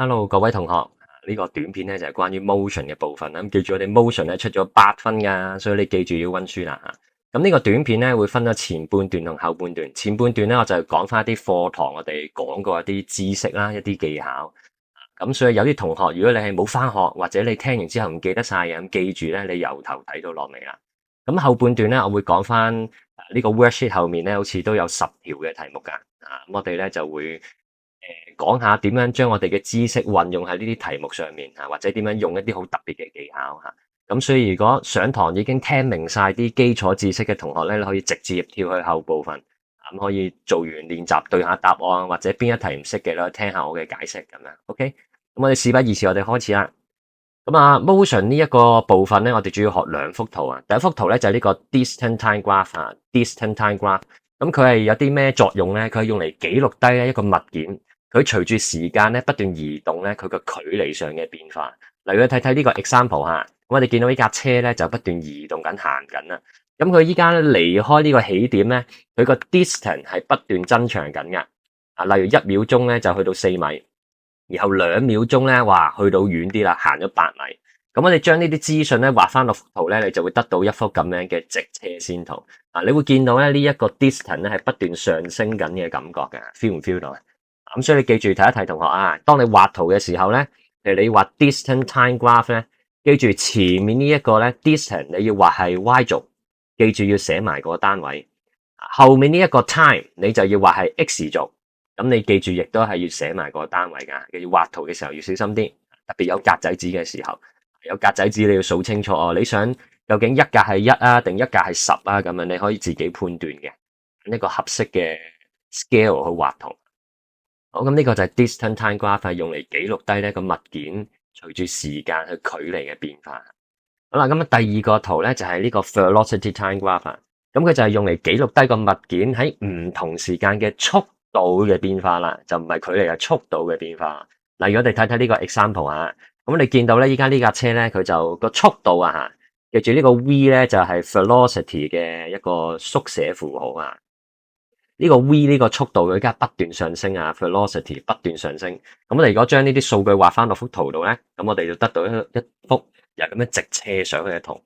Hello，各位同學，呢個短片咧就係關於 motion 嘅部分啦。咁記住我哋 motion 咧出咗8分噶，所以你記住要溫書啦吓。咁呢個短片咧會分咗前半段同後半段。前半段咧我就講翻一啲課堂我哋講過一啲知識啦，一啲技巧。咁所以有啲同學，如果你係冇翻學或者你聽完之後唔記得晒嘅，咁記住咧你由頭睇到落尾啦。咁後半段咧我會講翻呢個 worksheet 後面咧好似都有10條嘅題目噶。咁我哋咧就會講下點樣將我哋嘅知識運用喺呢啲題目上面或者點樣用一啲好特別嘅技巧吓。咁所以如果上堂已經聽明晒啲基礎知識嘅同學咧，你可以直接跳去後部分，咁可以做完練習對下答案，或者邊一題唔識嘅咧，聽下我嘅解釋咁樣。OK，咁我哋事不宜遲，我哋開始啦。咁motion 呢一個部分咧，我哋主要學兩幅圖啊。第一幅圖咧就係呢個 distant time graph，distant time graph。咁佢係有啲咩作用咧？佢係用嚟記錄低咧一個物件，佢隨住時間咧不斷移動咧，佢個距離上嘅變化。例如睇睇呢個 example 吓，咁我哋見到呢架車咧就不斷移動緊行緊啦。咁佢依家離開呢個起點咧，佢個 distance 係不斷增長緊嘅。例如1秒鐘咧就去到4米，然後2秒鐘咧話去到遠啲啦，行咗8米。咁我哋將呢啲資訊咧畫翻落幅圖咧，你就會得到一幅咁樣嘅直車線圖。你會見到咧呢一個 distance 咧係不斷上升緊嘅感覺嘅 ，feel 唔 feel 到啊？咁所以你記住睇一睇同學啊，當你畫圖嘅時候咧，譬如你畫 distant time graph 咧，記住前面呢一個咧 distance 你要畫係 y 軸，記住要寫埋個單位。後面呢一個 time 你就要畫係 x 軸，咁你記住亦都係要寫埋個單位㗎。要畫圖嘅時候要小心啲，特別有格仔紙嘅時候，有格仔紙你要數清楚哦。你想究竟一格係1啊，定一格係10啊？咁樣你可以自己判斷嘅，一個合適嘅 scale 去畫圖。好，咁呢個就係 distant time graph，係用嚟記錄低呢個物件隨住時間去距離嘅變化。好啦，咁第二個圖咧就係呢個 velocity time graph，咁佢就係用嚟記錄低個物件喺唔同時間嘅速度嘅變化啦，就唔係距離，係速度嘅變化。例如我哋睇睇呢個 example 啊，咁你見到咧依家呢架車咧佢就個速度啊吓，記住呢個 v 咧就係 velocity 嘅一個縮寫符號啊。呢個 v 呢個速度佢而家不斷上升啊 ，velocity 不斷上升。咁我哋如果將呢啲數據畫翻落幅圖度咧，咁我哋就得到一幅又咁樣直車上去嘅圖。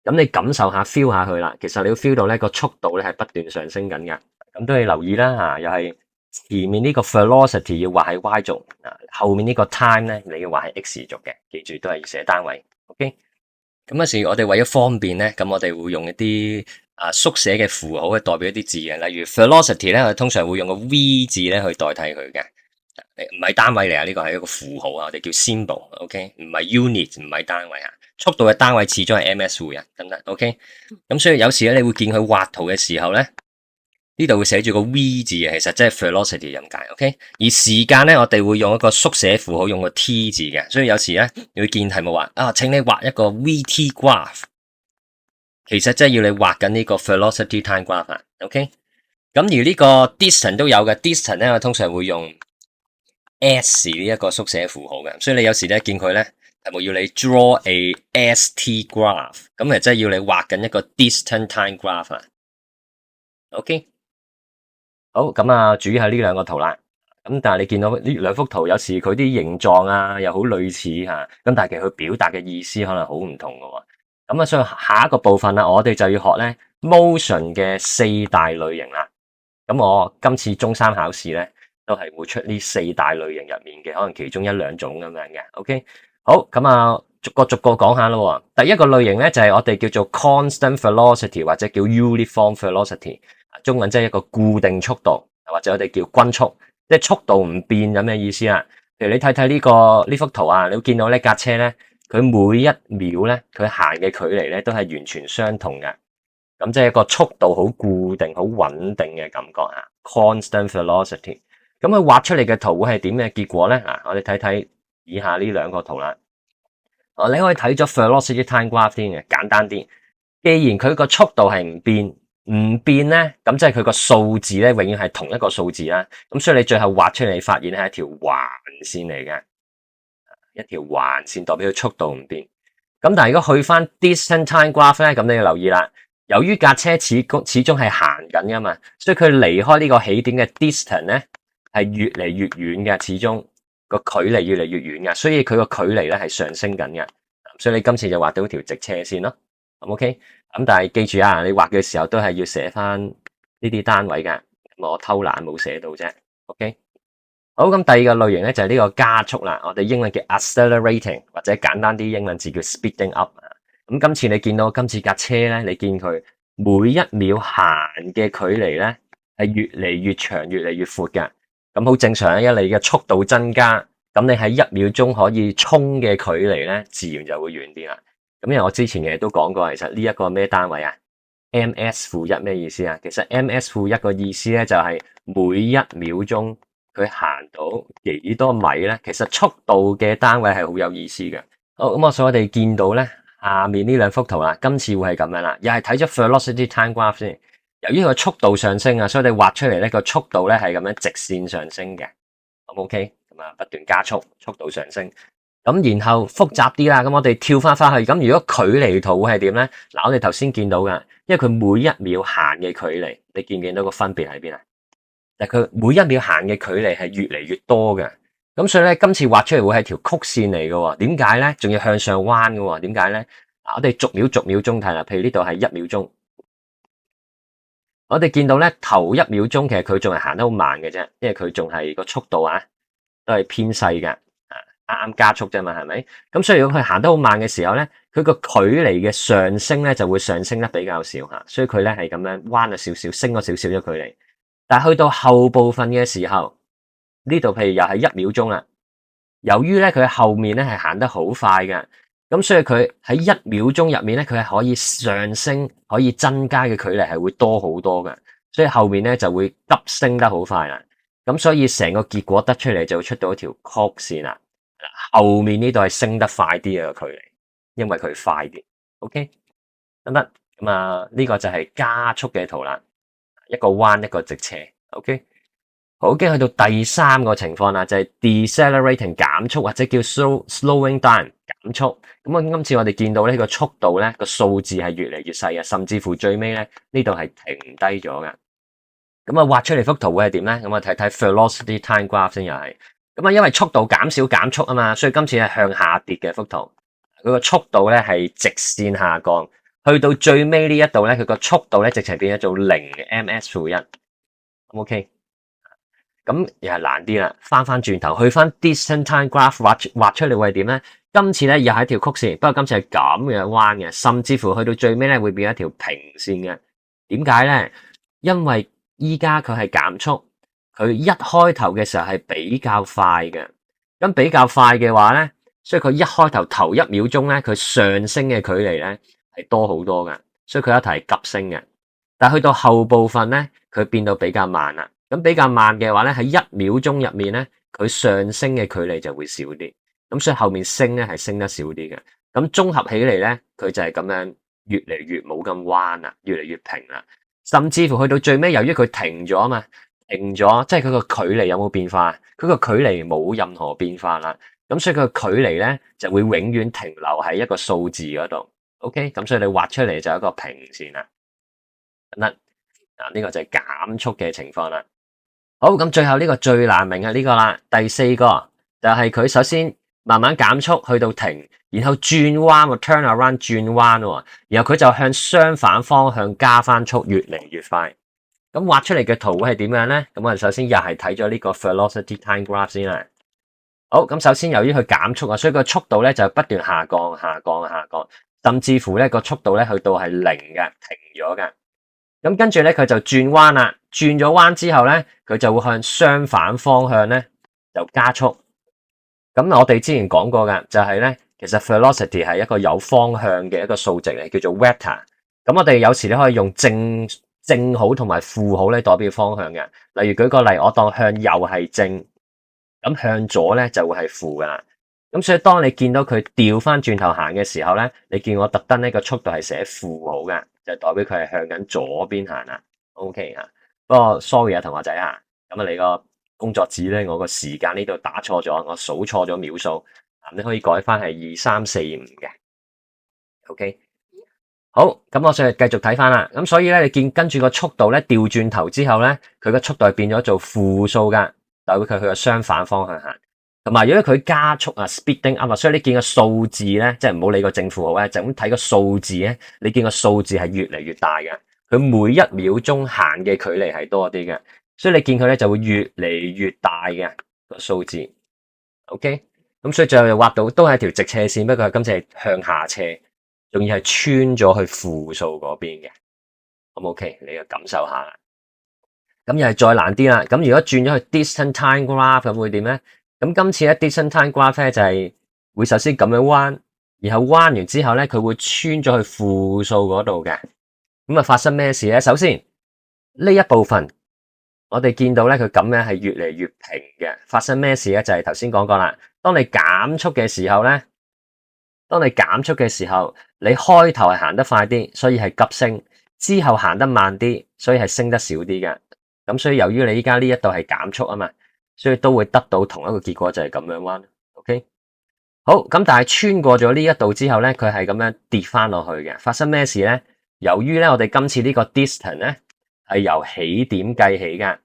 咁你感受下 feel 下佢啦，其實你要 feel 到咧個速度咧係不斷上升緊嘅。咁都要留意啦吓，又係前面呢個 velocity 要畫喺 y 軸，後面呢個 time 咧你要畫喺 x 軸嘅，記住都係要寫單位。OK， 咁有時我哋為咗方便咧，咁我哋會用一啲縮寫嘅符號去代表一啲字嘅，例如 velocity 咧，我哋通常會用個 v 字咧去代替佢嘅，唔係單位嚟啊，呢個係一個符號啊，我哋叫 symbol，OK， 唔係 unit， 唔係單位啊，速度嘅單位始終係 ms 嘅，得唔得 ？OK， 咁所以有時咧，你會見佢畫圖嘅時候咧，呢度會寫住個 v 字嘅，其實即係 velocity 咁解 ，OK， 而時間咧，我哋會用一個縮寫符號，用個 t 字嘅，所以有時咧，你會見題目話請你畫一個 vt graph。其實即係要你畫緊呢個 velocity time graph OK， 咁而呢個 distance 都有嘅 distance 咧，我通常會用 s 呢一個縮寫符號嘅，所以你有時咧見佢咧題目要你 draw a st graph， 咁其實即係要你畫緊一個 distant time graph OK， 好，咁主要係呢兩個圖啦。咁但係你見到呢兩幅圖，有時佢啲形狀又好類似吓，咁但係其實佢表達嘅意思可能好唔同㗎。咁所以下一個部分啦，我哋就要學咧 motion 嘅4大類型啦。咁我今次中3考試咧，都係會出呢4大類型入面嘅，可能其中1、2種咁樣嘅。OK， 好，咁逐個講下咯。第一個類型咧就係我哋叫做 constant velocity 或者叫 uniform velocity， 中文即係一個固定速度，或者我哋叫均速，即係速度唔變咁嘅意思啦。譬如你睇睇呢幅圖啊，你會見到呢架車咧。佢每1秒咧，佢行嘅距離咧都係完全相同嘅，咁即係一個速度好固定、好穩定嘅感覺啊。Constant velocity， 咁佢畫出嚟嘅圖會係點嘅結果咧？我哋睇睇以下呢兩個圖啦。你可以睇咗 velocity time graph 先嘅，簡單啲。既然佢個速度係唔變咧，咁即係佢個數字咧永遠係同一個數字啦。咁所以你最後畫出嚟，你發現係一條橫線嚟嘅。一條橫線代表佢速度唔變，咁但係如果去翻 distant time graph 咧，咁你要留意啦。由於架車始終係行緊噶嘛，所以佢離開呢個起點嘅 distance 咧係越嚟越遠嘅，始終個距離越嚟越遠嘅，所以佢個距離咧係上升緊嘅。所以你今次就畫到條直斜線咯。OK，咁但係記住啊，你畫嘅時候都係要寫翻呢啲單位㗎。我偷懶冇寫到啫。OK，好，咁第二個類型咧就係呢個加速啦。我哋英文叫 accelerating， 或者簡單啲英文字叫 speeding up。咁今次你見到今次架車咧，你見佢每一秒行嘅距離咧係越嚟越長，越嚟越闊嘅。咁好正常啊，一嚟嘅速度增加，咁你喺1秒鐘可以衝嘅距離咧，自然就會遠啲啦。咁因為我之前嘅都講過，其實呢一個咩單位啊？ms-1咩意思啊？其實 ms-1個意思咧就係每一秒鐘佢行到幾多米咧？其實速度嘅單位係好有意思嘅。好，咁所以我哋見到咧下面呢兩幅圖啦，今次會係咁樣啦，又係睇咗 velocity time graph 先。由於個速度上升啊，所以你畫出嚟咧個速度咧係咁樣直線上升嘅。OK，咁啊不斷加速，速度上升。咁然後複雜啲啦，咁我哋跳翻去。咁如果距離圖會係點咧？嗱，我哋頭先見到㗎，因為佢每一秒行嘅距離，你見唔見到個分別喺邊啊？但係佢每一秒行嘅距離係越嚟越多嘅。咁所以咧，今次畫出嚟會係條曲線嚟嘅。點解咧？仲要向上彎嘅。點解咧？我哋逐秒鐘睇啦。譬如呢度係1秒鐘。我哋見到咧頭1秒鐘其實佢仲係行得好慢嘅啫，因為佢仲係個速度啊都係偏細嘅，啱啱加速啫嘛，係咪？咁所以如果佢行得好慢嘅時候咧，佢個距離嘅上升咧就會上升得比較少吓，所以佢咧係咁樣彎咗少少，升咗少少嘅距離。但係去到後部分嘅時候，呢度譬如又係1秒鐘啦，由於咧佢後面咧係行得好快嘅。咁所以佢喺1秒鐘入面咧，佢係可以上升、可以增加嘅距離係會多好多嘅，所以後面咧就會急升得好快啦。咁所以成個結果得出嚟就會出到一條曲線啦。後面呢度係升得快啲嘅距離，因為佢快啲。OK， 得唔得？咁啊，呢個就係加速嘅圖啦，一個彎一個直斜。OK。好，跟住去到第三個情況啦，就係 decelerating 減速或者叫 slowing down 減速。咁今次我哋見到呢個速度咧個數字係越嚟越細啊，甚至乎最尾咧呢度係停低咗嘅。咁啊畫出嚟幅圖會係點咧？咁啊睇睇 velocity time graph 先又係。咁啊因為速度減少減速啊嘛，所以今次係向下跌嘅幅圖。佢個速度咧係直線下降，去到最尾呢一度咧，佢個速度咧直情變咗做0 ms-1。OK。咁又係難啲啦，翻轉頭去翻 distance time graph 畫出嚟會係點咧？今次咧又係一條曲線，不過今次係咁樣彎嘅，甚至乎去到最尾咧會變一條平線嘅。點解咧？因為依家佢係減速，佢一開頭嘅時候係比較快嘅，咁比較快嘅話咧，所以佢一開頭頭1秒鐘咧，佢上升嘅距離咧係多好多嘅，所以佢一頭係急升嘅。但係去到後部分咧，佢變到比較慢啦。咁比較慢嘅話咧，喺1秒鐘入面咧，佢上升嘅距離就會少啲，咁所以後面升咧係升得少啲嘅。咁綜合起嚟咧，佢就係咁樣越嚟越冇咁彎啦，越嚟越平啦。甚至乎去到最尾，由於佢停咗啊嘛，停咗，即係佢個距離有冇變化？佢個距離冇任何變化啦。咁所以佢個距離咧就會永遠停留喺一個數字嗰度。OK，咁所以你畫出嚟就係一個平線啦。嗱，呢個就係減速嘅情況啦。好，咁最後呢個最難明係呢個啦，第4個就係佢首先慢慢減速去到停，然後轉彎 turn around 轉彎，然後佢就向相反方向加翻速，越嚟越快。咁畫出嚟嘅圖會係點樣咧？咁我哋首先又係睇咗呢個 velocity time graph 先啦。好，咁首先由於佢減速啊，所以個速度咧就不斷下降，甚至乎咧個速度咧去到係0嘅，停咗嘅。咁跟住咧，佢就轉彎啦。轉咗彎之後咧，佢就會向相反方向咧就加速。咁我哋之前講過嘅就係咧，其實 velocity 係一個有方向嘅一個數值嚟，叫做 vector。咁我哋有時咧可以用正號同埋負號咧代表方向嘅。例如舉個例，我當向右係正，咁向左咧就會係負噶啦。咁所以當你見到佢調翻轉頭行嘅時候咧，你見我特登呢個速度係寫負號嘅。就代表佢係向緊左邊行啦 ，OK 啊。不過 sorry 啊，同學仔啊，咁啊你個工作紙咧，我個時間呢度打錯咗，我數錯咗秒數，你可以改翻係2、3、4、5嘅 ，OK。好，咁我再繼續睇翻啦。咁所以咧，你見跟住個速度咧調轉頭之後咧，佢個速度係變咗做負數噶，代表佢去個相反方向行。同埋如果佢加速啊 speeding up 啊，所以你見個數字咧，即係唔好理個正負號咧，就咁睇個數字咧，你見個數字係越嚟越大嘅，佢每一秒鐘行嘅距離係多啲嘅，所以你見佢咧就會越嚟越大嘅個數字。OK，咁所以最後就畫到都係條直斜線，不過今次係向下斜，仲要係穿咗去負數嗰邊嘅。咁 OK，你就感受下啦。咁又係再難啲啦。咁如果轉咗去 distant time graph 咁會點咧？咁今次咧 distant time graph 咧就係會首先咁樣彎，然後彎完之後咧佢會穿咗去負數嗰度嘅。咁啊發生咩事咧？首先呢一部分我哋見到咧佢咁樣係越嚟越平嘅。發生咩事咧？就係頭先講過啦。當你減速嘅時候咧，你開頭係行得快啲，所以係急升；之後行得慢啲，所以係升得少啲嘅。咁所以由於你依家呢一度係減速啊嘛，所以都會得到同一個結果，就係咁樣彎。OK，好，咁但係穿過咗呢一度之後咧，佢係咁樣跌翻落去嘅。發生咩事咧？由於咧我哋今次呢個 distance 咧係由起點計起噶，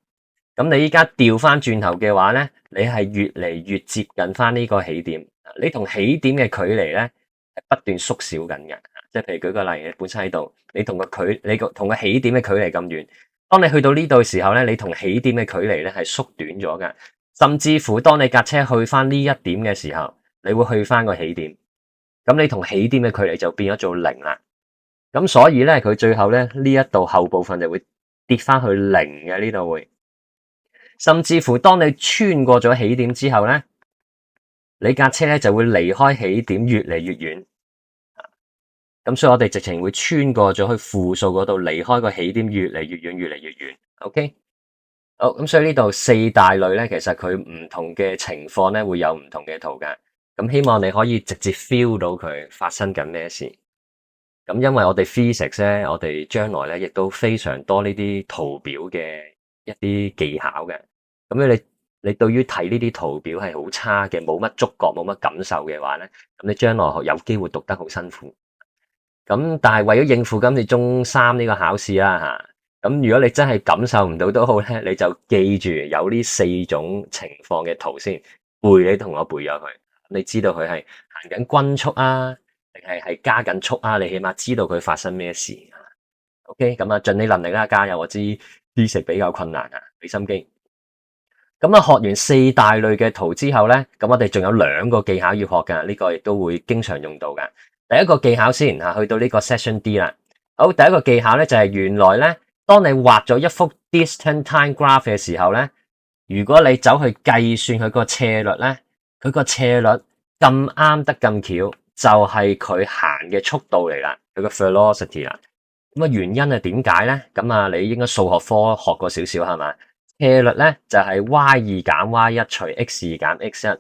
咁你依家調翻轉頭嘅話咧，你係越嚟越接近翻呢個起點，你同起點嘅距離咧係不斷縮小緊嘅。即係譬如舉個例，你本身喺度，你同個起點嘅距離咁遠。當你去到呢度嘅時候咧，你同起點嘅距離咧係縮短咗嘅，甚至乎當你架車去翻呢一點嘅時候，你會去翻個起點，咁你同起點嘅距離就變咗做零啦。咁所以咧，佢最後咧呢一度後部分就會跌翻去零嘅，呢度會，甚至乎當你穿過咗起點之後咧，你架車咧就會離開起點越嚟越遠。咁所以我哋直情會穿過咗去負數嗰度，離開個起點越嚟越遠，越嚟越遠。OK，好，咁所以呢度四大類咧，其實佢唔同嘅情況咧會有唔同嘅圖㗎。咁希望你可以直接 feel 到佢發生緊咩事。咁因為我哋 physics 咧，我哋將來咧亦都非常多呢啲圖表嘅一啲技巧嘅。咁你對於睇呢啲圖表係好差嘅，冇乜觸覺，冇乜感受嘅話咧，咁你將來有機會讀得好辛苦。咁但係為咗應付今次中三呢個考試啦吓，咁如果你真係感受唔到都好咧，你就記住有呢四種情況嘅圖先背，你同我背咗佢，你知道佢係行緊均速啊，定係加緊速啊？你起碼知道佢發生咩事。OK，咁啊盡你能力啦，加油！我知知識比較困難啊，俾心機。咁啊學完四大類嘅圖之後咧，咁我哋仲有兩個技巧要學噶，呢個亦都會經常用到噶。第一個技巧先去到呢個 Session D 啦。好，第一個技巧咧就係原來咧，當你畫咗一幅 distant time graph 嘅時候咧，如果你走去計算佢個斜率咧，佢個斜率咁啱得咁巧，就係佢行嘅速度嚟啦，佢個 velocity 啦。咁啊原因係點解咧？咁啊你應該數學科學過少少係嘛？斜率咧就係 y2 減 y1 除 x2 減x1，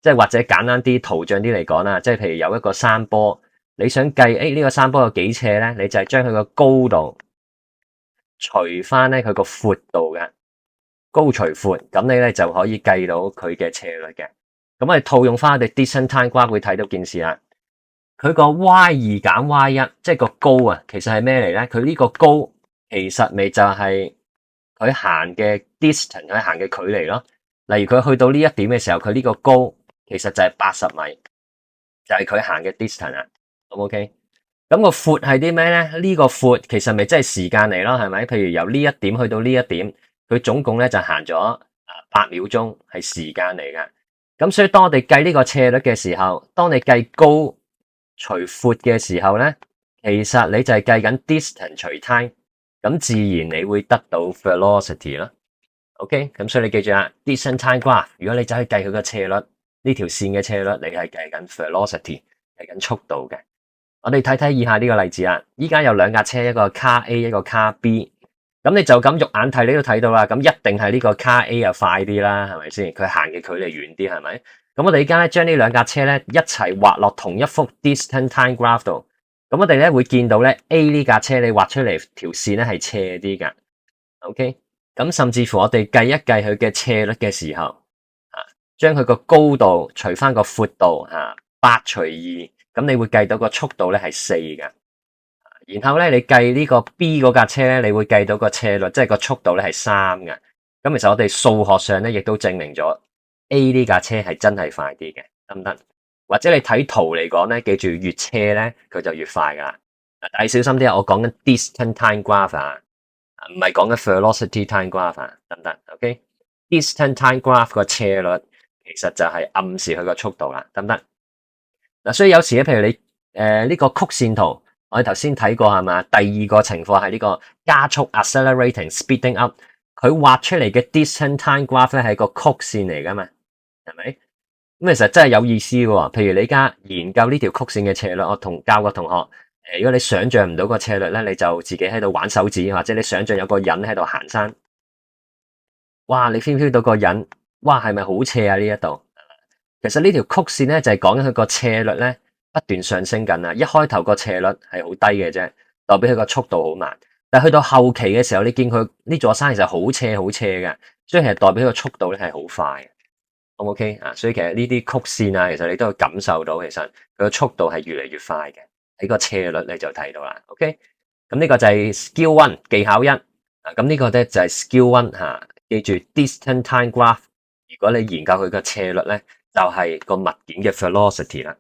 即係或者簡單啲圖像啲嚟講啦，即係譬如有一個山坡。你想計呢個山坡有幾斜咧？你就係將佢個高度除翻咧佢個闊度嘅高除闊，咁你咧就可以計到佢嘅斜率嘅。咁我哋套用翻我哋 distant time graph 會睇到件事啦。佢個 y2 減 y1，即係個高啊，其實係咩嚟咧？佢呢個高其實咪就係佢行嘅 distance，佢行嘅距離咯。例如佢去到呢一點嘅時候，佢呢個高其實就係80米，就係佢行嘅 distance 啊。OK，咁個闊係啲咩咧？呢個闊其實咪即係時間嚟咯，係咪？譬如由呢一點去到呢一點，佢總共咧就行咗8秒鐘，係時間嚟噶。咁所以當我哋計呢個斜率嘅時候，當你計高除闊嘅時候咧，其實你就係計緊 distance 除 time，咁自然你會得到 velocity 咯。OK，咁所以你記住啦，distant time graph，如果你走去計佢個斜率，呢條線嘅斜率，你係計緊 velocity，計緊速度嘅。我哋睇睇以下呢個例子啦，依家有兩架車，一個 car A，一個 car B， 咁你就咁肉眼睇你都睇到啦，咁一定係呢個 car A 又快啲啦，係咪先？佢行嘅距離遠啲，係咪？咁我哋而家咧將呢兩架車咧一齊畫落同一幅 distant time graph 度，咁我哋咧會見到咧 A 呢架車你畫出嚟條線咧係斜啲噶。OK， 咁甚至乎我哋計一計佢嘅斜率嘅時候，將佢個高度除翻個闊度8除2。咁你會計到個速度咧係4嘅，然後咧你計呢個 B 嗰架車咧，你會計到個斜率，即係個速度咧係3嘅。咁其實我哋數學上咧亦都證明咗 A 呢架車係真係快啲嘅，得唔得？或者你睇圖嚟講咧，記住越斜咧佢就越快噶啦。但係小心啲啊，我講緊 distance time graph 啊，唔係講緊 velocity time graph 啊，得唔得 ？OK，distance time graph 個斜率其實就係暗示佢個速度啦，得唔得？嗱，所以有時咧，譬如你呢個曲線圖，我哋頭先睇過係嘛？第二個情況係呢個加速 accelerating speeding up，佢畫出嚟嘅 distance time graph 咧係個曲線嚟噶嘛，係咪？咁其實真係有意思嘅喎。譬如你而家研究呢條曲線嘅斜率，我教個同學，如果你想象唔到個斜率咧，你就自己喺度玩手指，或者你想象有個人喺度行山，哇！你 feel 到個人，哇，係咪好斜啊？呢一度？其實呢條曲線咧就係講緊佢個斜率咧不斷上升緊啊！一開頭個斜率係好低嘅啫，代表佢個速度好慢。但係去到後期嘅時候，你見佢呢座山其實好斜好斜嘅，所以其實代表佢個速度咧係好快嘅。O 唔 OK 啊？所以其實呢啲曲線啊，其實你都會感受到，其實佢個速度係越嚟越快嘅。喺個斜率你就睇到啦。OK，咁呢個就係 Skill One 技巧一啊。咁呢個咧就係 Skill One 吓，記住 Distance Time Graph。如果你研究佢個斜率咧，就係個物件嘅 velocity 啦。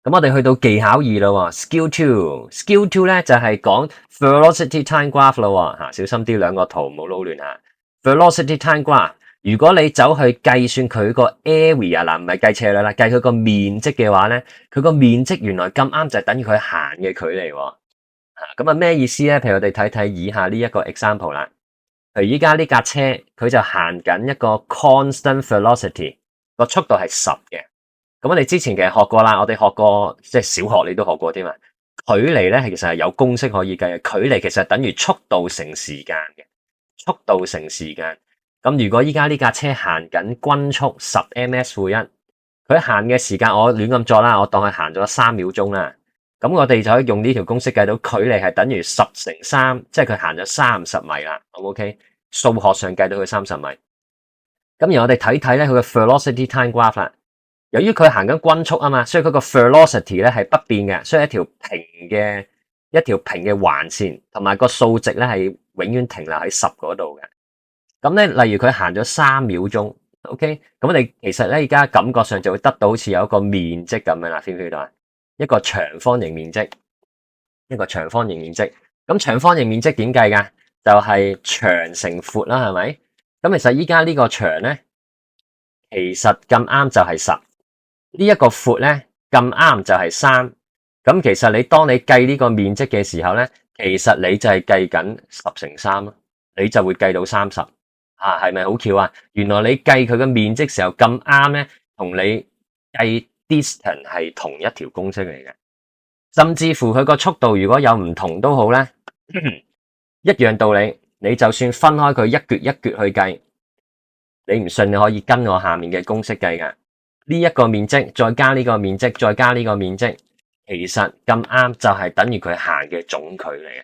咁我哋去到技巧二啦，Skill Two。Skill Two 咧就係講 velocity time graph 啦，吓，小心啲兩個圖唔好撈亂吓。velocity time graph，如果你走去計算佢個 area 嗱，唔係計斜率啦，計佢個面積嘅話咧，佢個面積原來咁啱就係等於佢行嘅距離。吓，咁啊咩意思咧？譬如我哋睇睇以下呢一個 example 啦。譬如依家呢架車，佢就行緊一個 constant velocity。個速度係10嘅，咁我哋之前其實學過啦，我哋學過即係小學你都學過添嘛。距離咧其實係有公式可以計嘅，距離其實等於速度乘時間嘅，速度乘時間。咁如果依家呢架車行緊均速10ms/1，佢行嘅時間我亂咁作啦，我當佢行咗3秒鐘啦。咁我哋就可以用呢條公式計到距離係等於10乘3，即係佢行咗30米啦。OK，數學上計到佢30米。咁而我哋睇睇咧，佢嘅 velocity time graph 啦。由於佢行緊均速啊嘛，所以佢個 velocity 咧係不變嘅，所以一條平嘅橫線，同埋個數值咧係永遠停留喺10嗰度嘅。咁咧，例如佢行咗3秒鐘 ，OK，咁我哋其實咧而家感覺上就會得到好似有一個面積咁樣啦 feel 唔 feel 到啊？一個長方形面積，一個長方形面積。咁長方形面積點計噶？就係長乘闊啦，係咪？咁其實依家呢個長咧，其實咁啱就係10，呢一個闊咧咁啱就係3。咁其實你當你計呢個面積嘅時候咧，其實你就係計緊10乘3咯，你就會計到30。係咪好巧啊？原來你計佢嘅面積時候咁啱咧，同你計 distance 係同一條公式嚟嘅。甚至乎佢個速度如果有唔同都好咧，一樣道理。你就算分開佢一橛一橛去計，你唔信你可以跟我下面嘅公式計噶。呢一個面積再加呢個面積再加呢個面積，其實咁啱就係等於佢行嘅總距離嘅，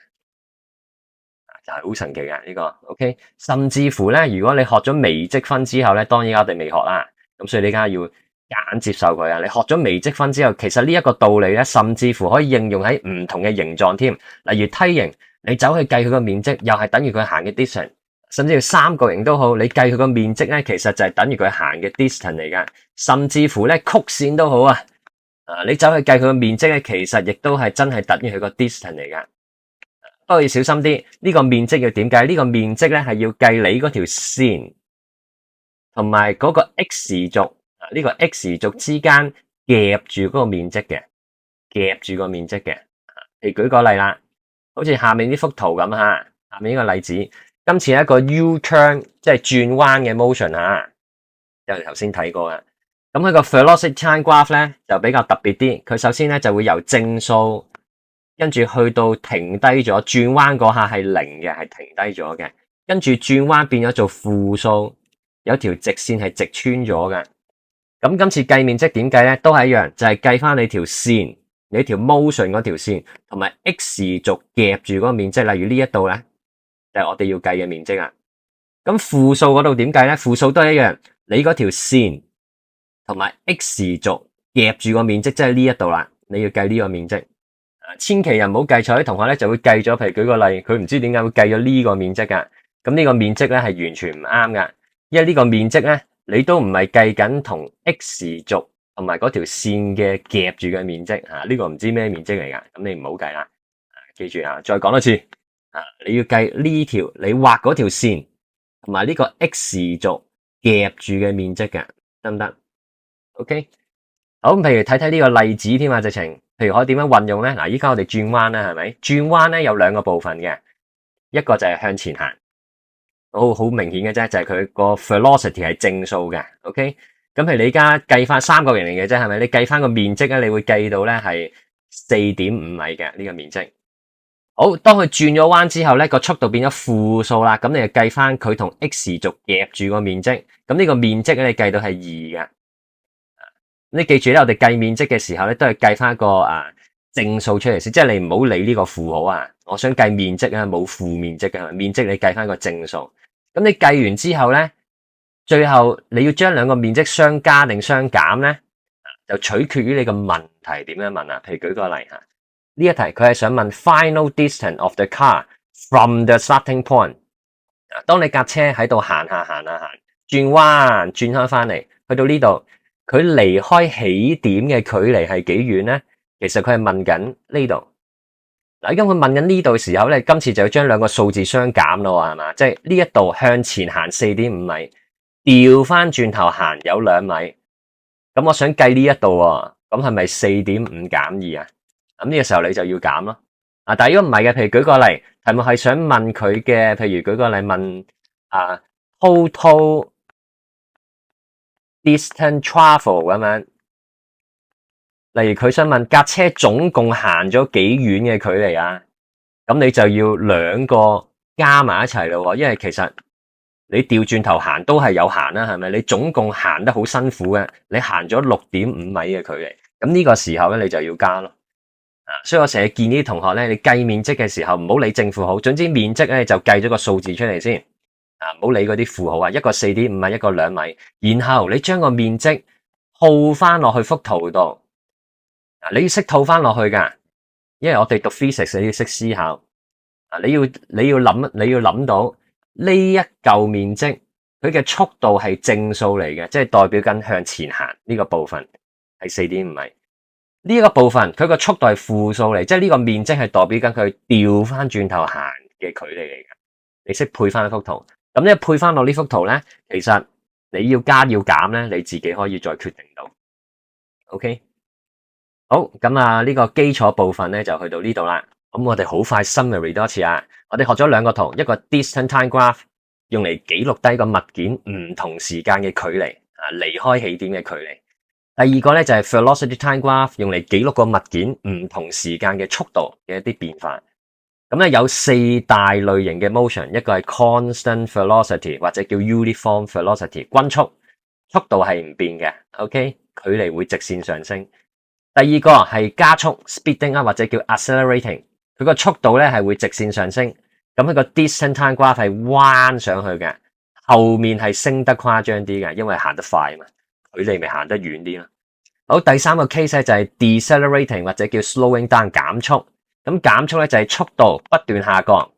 就係好神奇嘅呢個。OK， 甚至乎咧，如果你學咗微積分之後咧，當然我哋未學啦，咁所以你而家要夾硬接受佢啊。你學咗微積分之後，其實呢一個道理咧，甚至乎可以應用喺唔同嘅形狀添，例如梯形。你走去計佢個面積，又係等於佢行嘅 distance，甚至乎三角形都好，你計佢個面積咧，其實就係等於佢行嘅 distance 嚟噶。甚至乎咧，曲線都好啊，你走去計佢個面積咧，其實亦都係真係等於佢個 distance 嚟噶。不過要小心啲，呢個面積要點計？呢個面積咧係要計你嗰條線同埋嗰個 x 軸呢個 x 軸之間夾住嗰個面積嘅，夾住個面積嘅。譬如舉個例啦。好似下面呢幅圖咁吓，下面呢個例子，今次係一個 U-turn， 即係轉彎嘅 motion 吓，就頭先睇過嘅。咁佢個 velocity time graph 咧就比較特別啲，佢首先咧就會由正數，跟住去到停低咗，轉彎嗰下係0嘅，係停低咗嘅，跟住轉彎變咗做負數，有條直線係直穿咗嘅。咁今次計面積點計咧，都係一樣，就係計翻你條線。你條 motion 嗰條線同埋 x 軸夾住嗰個面積，例如呢一度咧，就係我哋要計嘅面積啊。咁負數嗰度點計咧？負數都係一樣，你嗰條線同埋 x 軸夾住個面積，即係呢一度啦。你要計呢個面積，千祈又唔好計錯。啲同學咧就會計咗，譬如舉個例，佢唔知點解會計咗呢個面積噶。咁呢個面積咧係完全唔啱噶，因為呢個面積咧你都唔係計緊同 X 軸同埋嗰條線嘅夾住嘅面積嚇，呢個唔知咩面積嚟㗎，咁你唔好計啦。記住啊，再講多次啊，你要計呢條你畫嗰條線同埋呢個 X 軸夾住嘅面積嘅，得唔得 ？OK， 好，譬如睇睇呢個例子添啊，直情，譬如可以點樣運用咧？嗱，依家我哋轉彎啦，係咪？轉彎咧有兩個部分嘅，一個就係向前行。好明顯嘅啫，就係佢個 velocity 係正數嘅，OK？咁譬如你而家計翻三角形嚟嘅啫，係咪？你計翻個面積咧，你會計到咧係4.5米嘅呢個面積。好，當佢轉咗彎之後咧，個速度變咗負數啦，咁你就計翻佢同 X 軸夾住個面積，咁呢個面積咧你計到係2嘅。你記住咧，我哋計面積嘅時候咧，都係計翻個正數出嚟先，即係你唔好理呢個負號啊。我想計面積啊，冇負面積嘅，面積你計翻個正數。咁你計完之後咧，最後你要將兩個面積相加定相減咧，就取決於你個問題點樣問啊。譬如舉個例吓，呢一題佢係想問 final distance of the car from the starting point。當你架車喺度行下，轉彎轉開翻嚟，去到呢度，佢離開起點嘅距離係幾遠咧？其實佢係問緊呢度。嗱，咁佢問緊呢度時候咧，今次就要將兩個數字相減咯，係嘛？即係呢一度向前行4.5米，調翻轉頭行有2米。咁我想計呢一度喎，咁係咪4.5減2啊？咁呢個時候你就要減咯。但係如果唔係嘅，譬如舉個例，題目係想問佢嘅，譬如舉個例問total distance travel 咁樣。例如佢想問架車總共行咗幾遠嘅距離啊？咁你就要兩個加埋一齊咯，因為其實你調轉頭行都係有行啦，係咪？你總共行得好辛苦嘅，你行咗6.5米嘅距離，咁呢個時候咧你就要加咯。所以我成日建議啲同學咧，你計面積嘅時候唔好理正負號，總之面積咧就計咗個數字出嚟先，唔好理嗰啲負號啊，一個4.5米，一個2米，然後你將個面積套翻落去幅圖度。你要識套翻落去噶，因為我哋讀 physics 你要識思考。你要諗到呢一嚿面積，佢嘅速度係正數嚟嘅，即係代表緊向前行呢個部分係4.5米。呢個部分佢個速度係負數嚟，即係呢個面積係代表緊佢調翻轉頭行嘅距離嚟嘅。你識配翻一幅圖，咁咧配翻落呢幅圖咧，其實你要加要減咧，你自己可以再決定到。OK。好，咁呢個基礎部分咧就去到呢度啦。咁我哋好快 summary 多次啊。我哋學咗兩個圖，一個 distance time graph 用嚟記錄低個物件唔同時間嘅距離離開起點嘅距離。第二個咧就係 velocity time graph 用嚟記錄個物件唔同時間嘅速度嘅一啲變化。咁咧有4大類型嘅 motion， 一個係 constant velocity 或者叫 uniform velocity 均速，速度係唔變嘅。OK， 距離會直線上升。第二個係加速 speeding up 或者叫 accelerating， 佢個速度咧係會直線上升，咁佢個 distance time graph 係彎上去嘅，後面係升得誇張啲嘅，因為行得快嘛，距離咪行得遠啲咯。好，第三個 case 咧就係 decelerating 或者叫 slowing down 減速，咁減速咧就係速度不斷下降，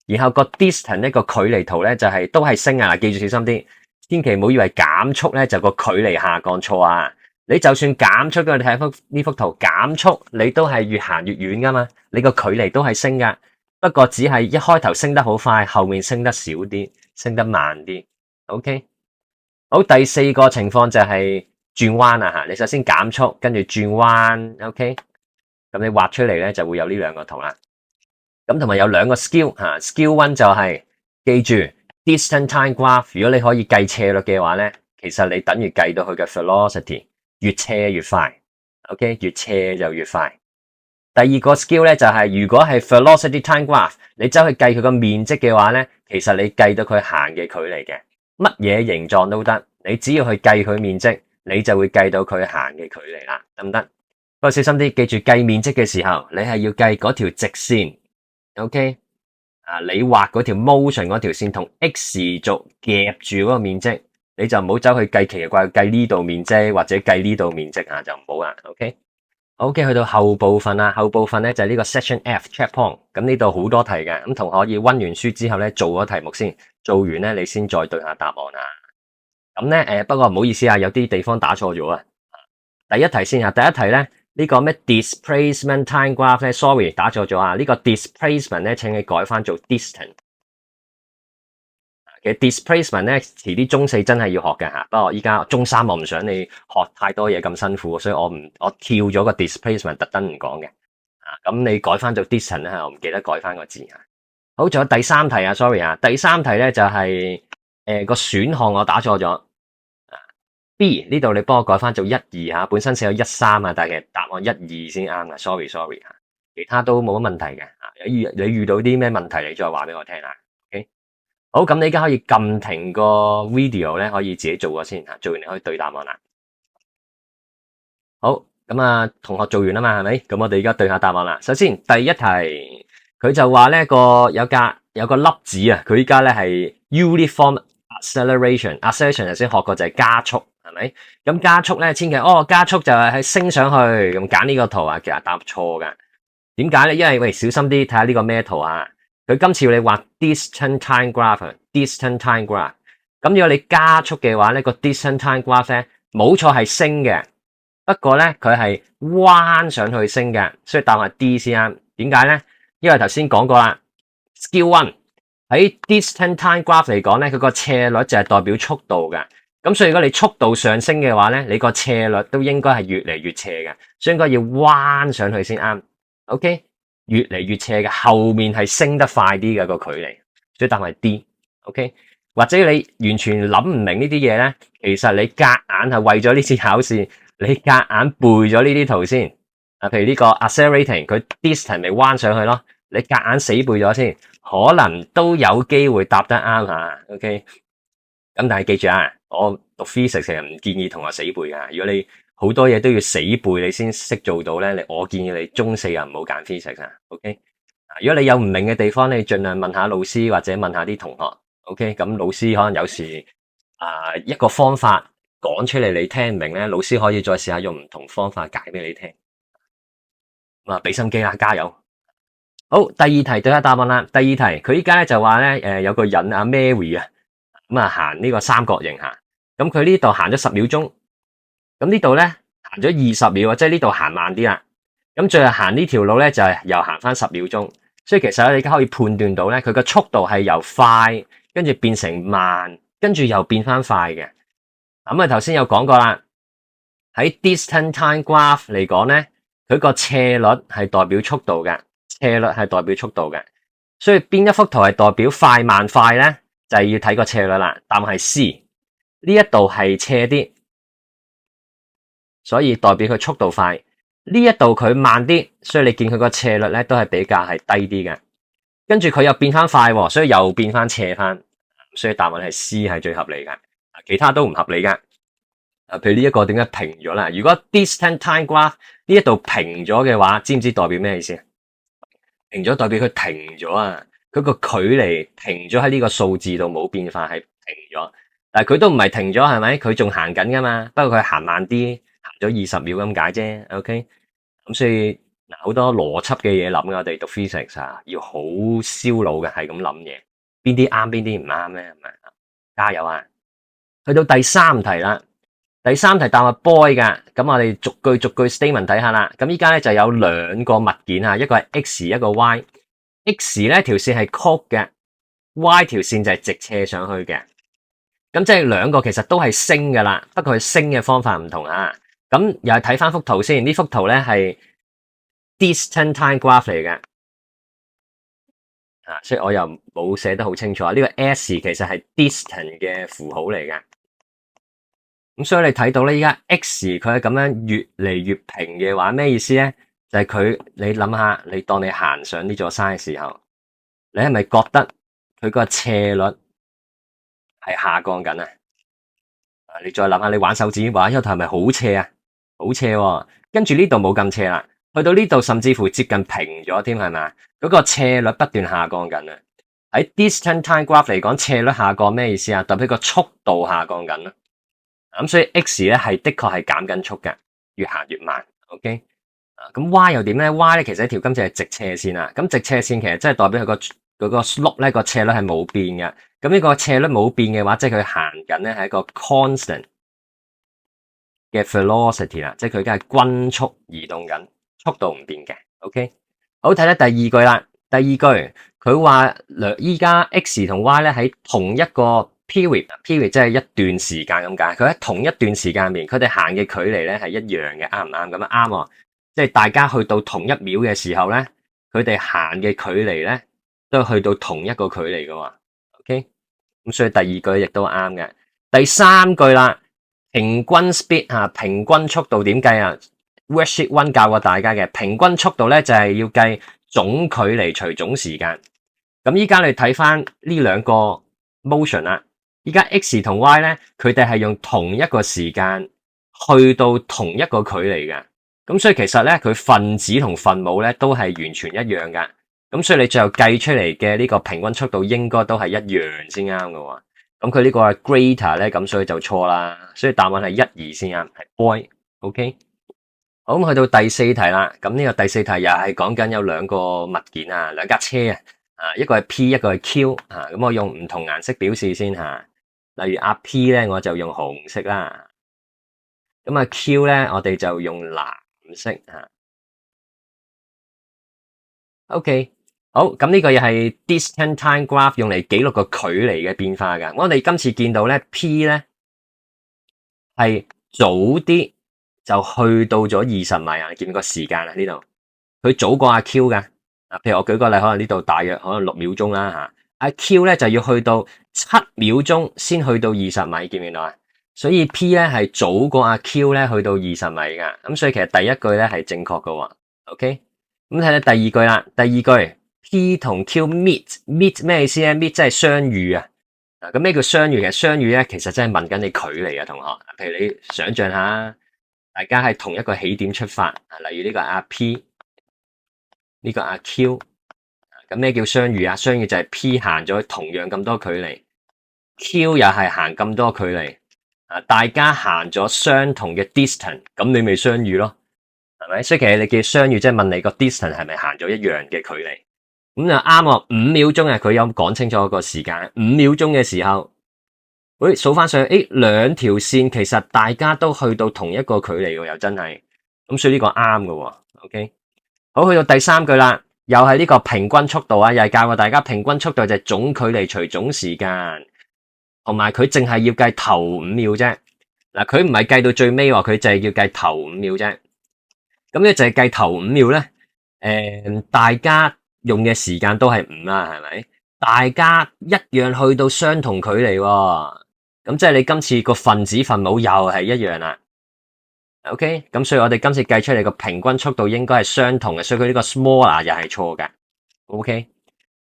然後個 distance 呢個距離圖咧就係都係升啊，記住小心啲，千祈唔好以為減速咧就個距離下降，錯啊。你就算減速嘅，你睇呢幅圖，減速你都係越行越遠噶嘛，你個距離都係升噶，不過只係一開頭升得好快，後面升得少啲，升得慢啲。OK， 好，第四個情況就係轉彎啊吓，你首先減速，跟住轉彎。OK， 咁你畫出嚟咧就會有呢兩個圖啦。咁同埋有兩個 skill 吓，skill one 就係記住 distance time graph， 如果你可以計斜率嘅話咧，其實你等於計到佢嘅 velocity。越斜越快 ，OK， 越斜就越快。第二個 skill 咧就係如果係 velocity time graph， 你走去計佢個面積嘅話咧，其實你計到佢行嘅距離嘅，乜嘢形狀都得，你只要去計佢面積，你就會計到佢行嘅距離啦，得唔得？不過小心啲，記住計面積嘅時候，你係要計嗰條直線 ，OK， 你畫嗰條 motion 嗰條線同 X 軸夾住嗰個面積。你就唔好走去計奇怪計呢度面積或者計呢度面積就唔好啦。OK， 去到後部分啦，後部分咧就係呢個 section F check point。咁呢度好多題嘅，咁同學可以溫完書之後咧做咗題目先，做完咧你先再對下答案啊。咁咧不過唔好意思啊，有啲地方打錯咗啊。第一題先啊，第一題咧呢個咩 displacement time graph 咧 ，sorry 打錯咗啊。呢個 displacement 咧，請你改翻做 distance。其實 displacement 咧，遲啲中四真係要學嘅吓。不過依家中三我唔想你學太多嘢咁辛苦，所以我跳咗個 displacement，特登唔講嘅。咁你改翻做 distance 咧，我唔記得改翻個字啊。好，仲有第三題啊，sorry 啊，第三題咧就係個選項我打錯咗。B 呢度你幫我改翻做一二吓，本身寫有一三啊，但係其實答案一二先啱啊，sorry 吓，其他都冇乜問題嘅。你遇到啲咩問題，你再話俾我聽啊。OK，好，咁你而家可以撳停個 video 咧，可以自己做咗先吓，做完你可以對答案啦。好，咁啊，同學做完啦嘛，係咪？咁我哋而家對下答案啦。首先第一題，佢就話咧有個粒子啊，佢依家咧係 uniform acceleration 頭先學過就係加速。係咪？咁加速咧，千祈加速就係升上去，咁揀呢個圖啊，其實答錯噶。點解咧？因為喂，小心啲睇下呢個咩圖啊？佢今次要你畫 distant time graph，distant time graph。咁如果你加速嘅話咧，個 distant time graph 咧冇錯係升嘅，不過咧佢係彎上去升嘅，所以答案係 D 先啱。點解咧？因為頭先講過啦 ，Skill One 喺 distant time graph 嚟講咧，佢個斜率就係代表速度嘅。咁所以如果你速度上升嘅話咧，你個斜率都應該係越嚟越斜嘅，所以應該要彎上去先啱。OK， 越嚟越斜嘅，後面係升得快啲嘅個距離，所以答案係 D。OK， 或者你完全諗唔明呢啲嘢咧，其實你夾硬係為咗呢次考試，你夾硬背咗呢啲圖先。譬如呢個 accelerating， 佢 distance 咪彎上去咯，你夾硬死背咗先，可能都有機會答得啱吓。OK， 咁但係記住啊。我讀 physics 成日唔建議同學死背噶，如果你好多嘢都要死背你先識做到咧，我建議你中四啊唔好揀 physics 啊。OK， 如果你有唔明嘅地方，你盡量問下老師或者問下啲同學。OK， 咁老師可能有時一個方法講出嚟你聽唔明咧，老師可以再試下用唔同方法解俾你聽。咁俾心機啦，加油！好，第二題對下答案啦。第二題佢依家咧就話咧有個人阿 Mary 啊，咁行呢個三角形行。咁佢呢度行咗10秒鐘，咁呢度咧行咗20秒，即係呢度行慢啲啦。咁最後行呢條路咧就係又行翻10秒鐘，所以其實你而家可以判斷到咧，佢個速度係由快跟住變成慢，跟住又變翻快嘅。咁頭先有講過啦，喺 distant time graph 嚟講咧，佢個斜率係代表速度嘅，斜率係代表速度嘅。所以邊一幅圖係代表快慢快咧，就係要睇個斜率啦。答案係 C。呢一度係斜啲，所以代表佢速度快。呢一度佢慢啲，所以你見佢個斜率咧都係比較係低啲嘅。跟住佢又變翻快，所以又變翻斜翻。所以答案係 C 係最合理嘅，其他都唔合理噶。譬如呢一個點解平咗啦？如果 distant time graph 呢一度平咗嘅話，知唔知代表咩意思？平咗代表佢停咗啊，佢個距離停咗喺呢個數字度冇變化，係停咗。但係佢都唔係停咗，係咪？佢仲行緊噶嘛？不過佢行慢啲，行咗20秒咁解啫。OK， 咁所以好多邏輯嘅嘢諗，我哋讀 physics 要好燒腦嘅，係咁諗嘢，邊啲啱，邊啲唔啱咧？係咪？加油啊！去到第三題啦，第三題答案 boy 噶，咁我哋逐句逐句 statement 睇下啦。咁依家咧就有兩個物件啊，一個係 x， 一個 y。x 咧條線係曲嘅 ，y 條線就係直斜上去嘅。咁即係兩個其實都係升噶啦，不過佢升嘅方法唔同啊。咁又係睇翻幅圖先，呢幅圖咧係 distant time graph 嚟嘅，所以我又冇寫得好清楚啊。呢個 S 其實係 distant 嘅符號嚟嘅。咁所以你睇到咧，依家 X 佢係咁樣越嚟越平嘅話，咩意思咧？就係佢，你諗下，你當你行上呢座山嘅時候，你係咪覺得佢個斜率係下降緊啊？你再諗下，你玩手指畫一個圖係咪好斜啊？好斜喎，跟住呢度冇咁斜啦，去到呢度甚至乎接近平咗添，係咪？嗰個斜率不斷下降緊啊！喺 distant time graph 嚟講，斜率下降咩意思啊？代表個速度下降緊啦。咁所以 X 咧係的確係減緊速嘅，越行越慢。OK，咁 Y 又點咧？Y 咧其實一條金字係直斜線啊。咁直斜線其實真係代表佢佢個 slope 咧個斜率係冇變嘅。咁呢個斜率冇變嘅話，即係佢行緊咧係一個 constant 嘅 velocity 啦，即係佢而家係均速移動緊，速度唔變嘅。OK， 好，睇睇第二句啦。第二句佢話依家 x 同 y 咧喺同一個 period 即係一段時間咁解。佢喺同一段時間入面，佢哋行嘅距離咧係一樣嘅，啱唔啱？咁啊啱喎，即係大家去到同一秒嘅時候咧，佢哋行嘅距離咧都係去到同一個距離嘅喎。OK， 咁所以第二句亦都啱嘅。第三句啦，平均 speed 平均速度點計啊？Worksheet 1教過大家嘅平均速度咧就係要計總距離除總時間。咁依家你睇翻呢兩個 motion 啦，依家 x 同 y 咧，佢哋係用同一個時間去到同一個距離嘅。咁所以其實咧，佢分子同分母咧都係完全一樣噶。咁所以你最後計出嚟嘅呢個平均速度應該都係一樣先啱嘅喎。咁佢呢個係 greater 咧，咁所以就錯啦。所以答案係1、2先啱，係 boy。OK。好，咁去到第四題啦。咁呢個第四題又係講緊有兩個物件啊，兩架車啊，一個係 P， 一個係 Q 啊。咁我用唔同顏色表示先吓。例如阿 P 咧，我就用紅色啦。咁啊 Q 咧，我哋就用藍色啊。OK， 好，咁呢個又係 distance time graph 用嚟記錄個距離嘅變化噶。我哋今次見到咧 P 咧係早啲就去到咗20米啊！你見唔見個時間啊？呢度佢早過阿 Q 噶。譬如我舉個例，可能呢度大約可能6秒鐘啦吓。阿 Q 咧就要去到7秒鐘先去到20米，見唔見到啊？所以 P 咧係早過阿 Q 咧去到20米噶。咁所以其實第一句咧係正確噶。OK， 咁睇睇第二句啦。第二句 P 同 Q meet 咩意思咧？meet 即係相遇啊。咁咩叫相遇？其實相遇咧，其實真係問緊你距離啊，同學。譬如你想象下，大家係同一個起點出發啊，例如呢個阿 P， 呢個阿 Q， 咁咩叫相遇啊？相遇就係 P 行咗同樣咁多距離 ，Q 又係行咁多距離啊，大家行咗相同嘅 distance， 咁你咪相遇咯，係咪？所以其實你叫相遇，即係問你個 distance 係咪行咗一樣嘅距離？咁就啱喎，5秒鐘啊，佢有講清楚個時間。5秒鐘嘅時候，喂，數翻上去，兩條線其實大家都去到同一個距離喎，又真係，咁所以呢個啱嘅。OK， 好，去到第三句啦，又係呢個平均速度啊，又係教過大家平均速度就係總距離除總時間，同埋佢淨係要計頭5秒啫。嗱，佢唔係計到最尾喎，佢就係要計頭5秒啫。咁咧就係計頭5秒咧，大家用嘅時間都係5啦，係咪？大家一樣去到相同距離喎，咁即係你今次個分子分母又係一樣啦。OK， 咁所以我哋今次計出嚟個平均速度應該係相同嘅，所以佢呢個 smaller 又係錯嘅。OK，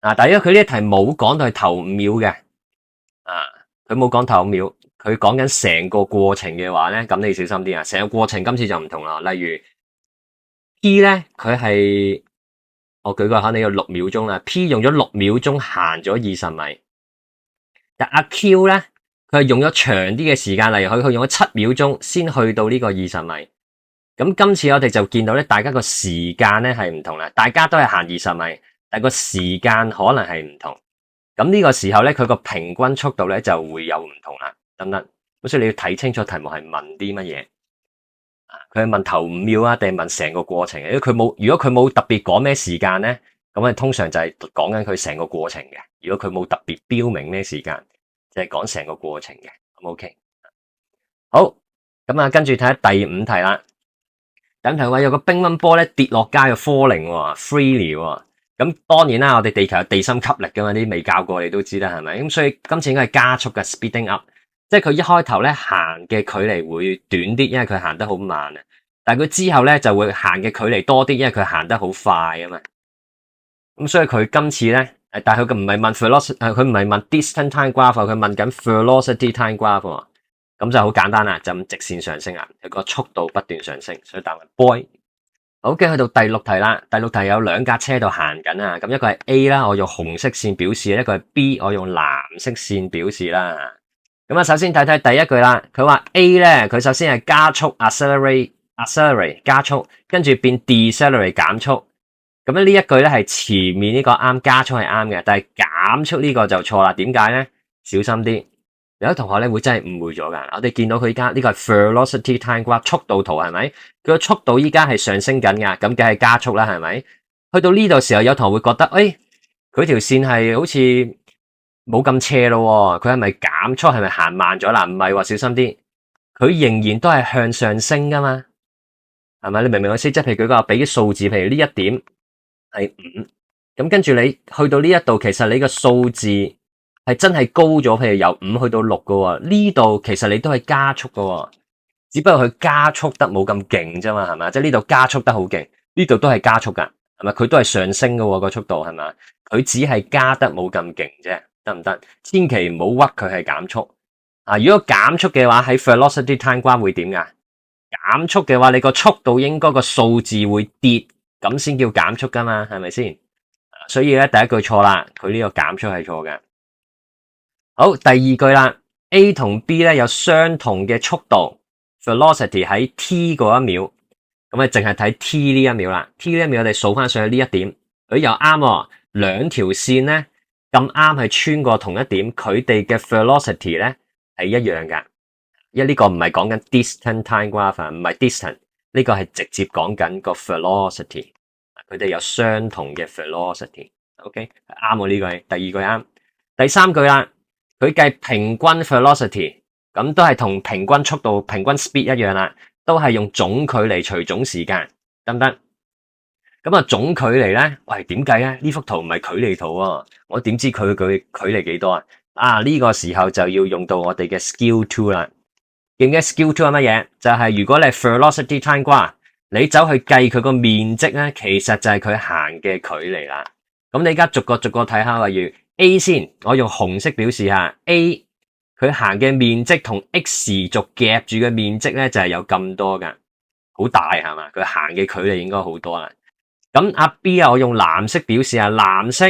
但係因為佢呢一題冇講到係頭5秒嘅，佢冇講頭5秒，佢講緊成個過程嘅話咧，咁你小心啲啊！成個過程今次就唔同啦，例如 P 咧，佢係我舉個肯定要6秒鐘啦 ，P 用咗6秒鐘行咗20米，但阿 Q 咧，佢係用咗長啲嘅時間，例如佢用咗7秒鐘先去到呢個20米。咁今次我哋就見到咧，大家個時間咧係唔同啦，大家都係行20米，但個時間可能係唔同。咁呢個時候咧，佢個平均速度咧就會有唔同啦，得唔得？咁所以你要睇清楚題目係問啲乜嘢。佢係問頭5秒啊，定係問成個過程？因為佢冇，如果佢冇特別講咩時間咧，咁啊通常就係講緊佢成個過程嘅。如果佢冇特別標明咩時間，就係講成個過程嘅。咁 OK， 好，咁啊跟住睇下第5題啦。第5題話有個乒乓波咧跌落街嘅 falling 喎 freely 喎。咁當然啦，我哋地球有地心吸力噶嘛，啲未教過你都知啦，係咪？咁所以今次應該係加速嘅 speeding up。即係佢一開頭咧行嘅距離會短啲，因為佢行得好慢啊。但係佢之後咧就會行嘅距離多啲，因為佢行得好快啊嘛。咁所以佢今次咧，但係佢唔係問 velocity，佢唔係問 distance time graph，佢問緊 velocity time graph。咁就好簡單啦，就咁直線上升啊，佢個速度不斷上升，所以答案 boy。好嘅，去到第6題啦。第6題有兩架車度行緊啊，咁一個係 A 啦，我用紅色線表示；一個係 B，我用藍色線表示啦。咁啊，首先睇睇第一句啦。佢話 A 咧，佢首先係加速 accelerate 加速，跟住變 decelerate 減速。咁呢一句咧係前面呢個啱，加速係啱嘅，但係減速呢個就錯啦。點解咧？小心啲，有啲同學咧會真係誤會咗噶。我哋見到佢依家呢個係 velocity time graph 速度圖係咪？佢個速度依家係上升緊噶，咁梗係加速啦，係咪？去到呢度時候，有同學會覺得，誒，佢條線係好似冇咁斜咯，佢係咪減速？係咪行慢咗啦？唔係喎，小心啲，佢仍然都係向上升噶嘛，係咪？你明唔明我意思？即係譬如舉個俾啲數字，譬如呢一點係5，咁跟住你去到呢一度，其實你個數字係真係高咗，譬如由5去到6噶喎，呢度其實你都係加速噶喎，只不過佢加速得冇咁勁啫嘛，係咪？即係呢度加速得好勁，呢度都係加速噶，係咪？佢都係上升噶喎，個速度係咪？佢只係加得冇咁勁啫，得唔得？千祈唔好屈佢係減速啊！如果減速嘅話，喺 velocity time graph 會點噶？減速嘅話，你個速度應該個數字會跌，咁先叫減速噶嘛，係咪先？所以咧，第一句錯啦，佢呢個減速係錯嘅。好，第二句啦 ，A 同 B 咧有相同嘅速度 velocity 喺 t 嗰一秒，咁啊淨係睇 t 呢一秒啦。t 呢一秒我哋數翻上去呢一點，佢又啱喎，兩條線咧咁啱係穿過同一點，佢哋嘅 velocity 咧係一樣噶。因為呢個唔係講緊 distant time graph， 唔係 distant， 呢個係直接講緊個 velocity， 佢哋有相同嘅 velocity。OK， 啱喎，呢句，第二句啱。第三句啦，佢計平均 velocity， 咁都係同平均速度、平均 speed 一樣啦，都係用總距離除總時間，得唔得？咁啊，總距離咧，喂，點計咧？呢幅圖唔係距離圖喎，我點知佢距離幾多啊？啊，呢個時候就要用到我哋嘅 skill 2啦。嘅 skill 2係乜嘢？就係如果你係 velocity time graph，你走去計佢個面積咧，其實就係佢行嘅距離啦。咁你而家逐個睇下，例如 A 先，我用紅色表示下 A， 佢行嘅面積同 X 軸夾住嘅面積咧就係有咁多噶，好大係嘛？佢行嘅距離應該好多啦。咁阿 B 啊，我用藍色表示下，藍色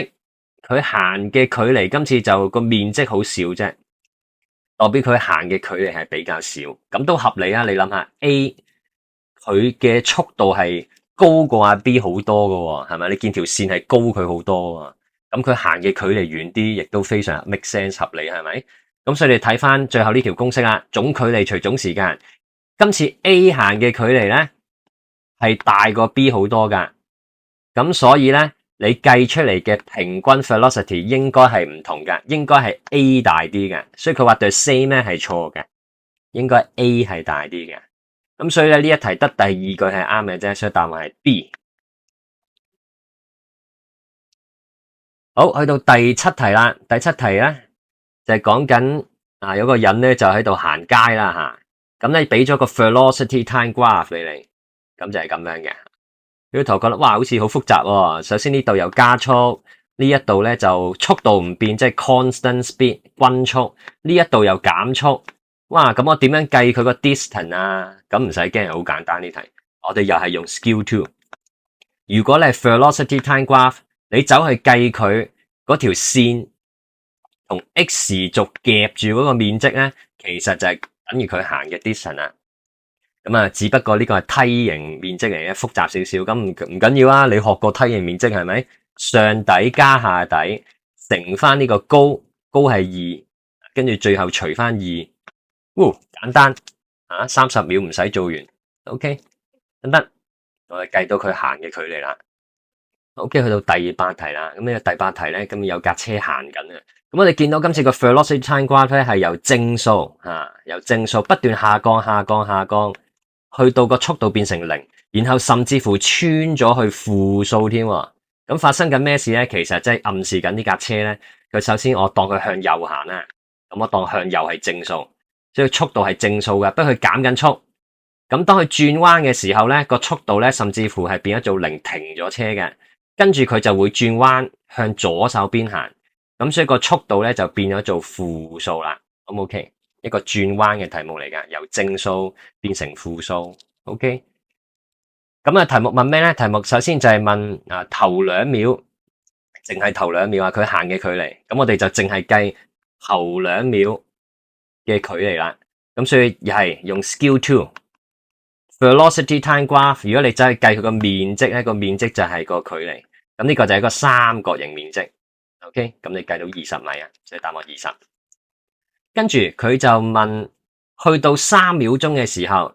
佢行嘅距離今次就個面積好少啫。代表佢行嘅距離係比較少，咁都合理啊！你諗下 A 佢嘅速度係高過阿 B 好多㗎喎，係咪？你見條線係高佢好多喎，咁佢行嘅距離遠啲，亦都非常 make sense 合理，係咪？咁所以你睇翻最後呢條公式啦，總距離除總時間，今次 A 行嘅距離咧係大過 B 好多噶，咁所以咧。你計出嚟嘅平均 velocity 應該係唔同嘅，應該係 A 大啲嘅，所以佢話對 same 咧係錯嘅，應該 A 係大啲嘅。咁所以咧呢一題得第二句係啱嘅啫，所以答案係 B。好，去到第七題啦，第七題咧就係講緊有個人咧就喺度行街啦吓，咁咧俾咗個 velocity time graph 俾你，咁就係咁樣嘅。呢圖覺得哇，好似好複雜喎。首先呢度有加速，呢一度咧就速度唔變，即係 constant speed 均速。呢一度又減速，哇！咁我點樣計佢個 distance 啊？咁唔使驚，好簡單呢題。我哋又係用 skill 2。如果你係 velocity time graph，你走去計佢嗰條線同 x 軸夾住嗰個面積咧，其實就係等於佢行嘅 distance 啦。咁啊，只不過呢個係梯形面積嚟嘅，複雜少少。咁唔緊要啊，你學過梯形面積係咪？上底加下底乘翻呢個高，高係2，跟住最後除翻2。簡單啊，30秒唔使做完。OK， 得，我哋計到佢行嘅距離啦。OK， 去到第8題啦。咁呢個第8題咧，咁有架車行緊啊。咁我哋見到今次個 velocity time graph 咧係由正數由正數不斷下降。去到個速度變成0，然後甚至乎穿咗去負數添。咁發生緊咩事咧？其實即係暗示緊呢架車咧，佢首先我當佢向右行啦，咁我當向右係正數，所以速度係正數嘅，不過佢減緊速。咁當佢轉彎嘅時候咧，個速度咧甚至乎係變咗做0，停咗車嘅，跟住佢就會轉彎向左手邊行，咁所以個速度咧就變咗做負數啦。咁 OK。一個轉彎嘅題目嚟㗎，由正數變成負數。OK， 咁啊題目問咩咧？題目首先就係問頭2秒，淨係頭2秒佢行嘅距離，咁我哋就淨係計頭2秒嘅距離啦。咁所以又係用 skill 2 velocity time graph， 如果你真係計佢個面積咧，個面積就係個距離。咁呢個就係一個三角形面積。OK， 咁你計到20米啊，所以答案20。跟住佢就問，去到3秒鐘嘅時候，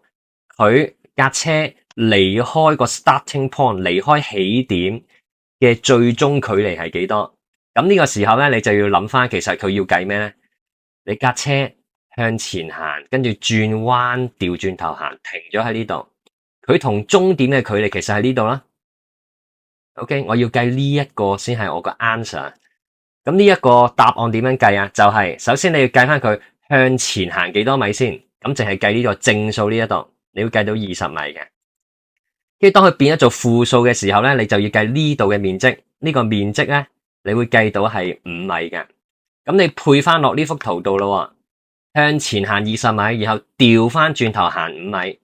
佢架車離開個 starting point， 離開起點嘅最終距離係幾多？咁呢個時候咧，你就要諗翻，其實佢要計咩咧？你架車向前行，跟住轉彎，調轉頭行，停咗喺呢度，佢同終點嘅距離其實喺呢度啦。OK， 我要計呢一個先係我個 answer。咁呢一個答案點樣計啊？就係首先你要計翻佢向前行幾多米先，咁淨係計呢個正數呢一度，你要計到20米嘅。跟住當佢變咗做負數嘅時候咧，你就要計呢度嘅面積。呢個面積咧，你會計到係5米嘅。咁你配翻落呢幅圖度咯，向前行20米，然後調翻轉頭行5米。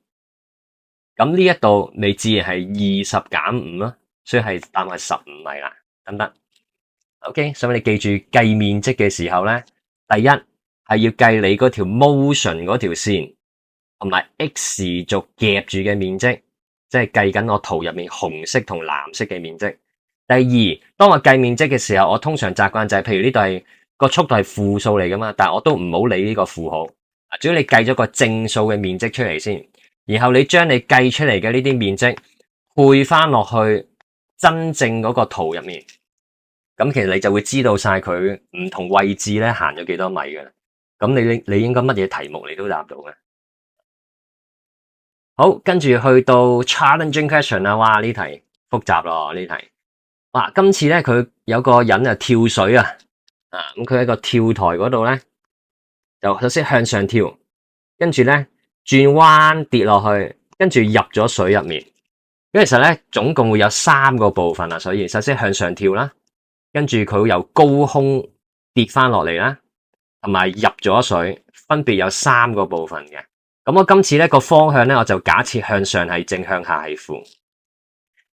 咁呢一度你自然係20減5咯，所以係答案係15米啦，得唔得？OK，所以你記住計面積嘅時候咧，第一係要計你嗰條 motion 嗰條線，同埋 X 軸夾住嘅面積，即係計緊我圖入面紅色同藍色嘅面積。第二，當我計面積嘅時候，我通常習慣就係，譬如呢度係個速度係負數嚟噶嘛，但係我都唔好理呢個負號，主要你計咗個正數嘅面積出嚟先，然後你將你計出嚟嘅呢啲面積配翻落去真正嗰個圖入面。咁其實你就會知道晒佢唔同位置咧行咗幾多米嘅啦。咁你應該乜嘢題目你都答到嘅。好，跟住去到 challenging question 啦。哇，呢題複雜咯，呢題。哇，今次咧佢有個人啊跳水啊，咁佢喺個跳台嗰度咧，就首先向上跳，跟住咧轉彎跌落去，跟住入咗水入面。咁其實咧總共會有3個部分啊，所以首先向上跳啦。跟住佢由高空跌翻落嚟啦，同埋入咗水，分別有3個部分嘅。咁我今次咧個方向咧，我就假設向上係正，向下係負。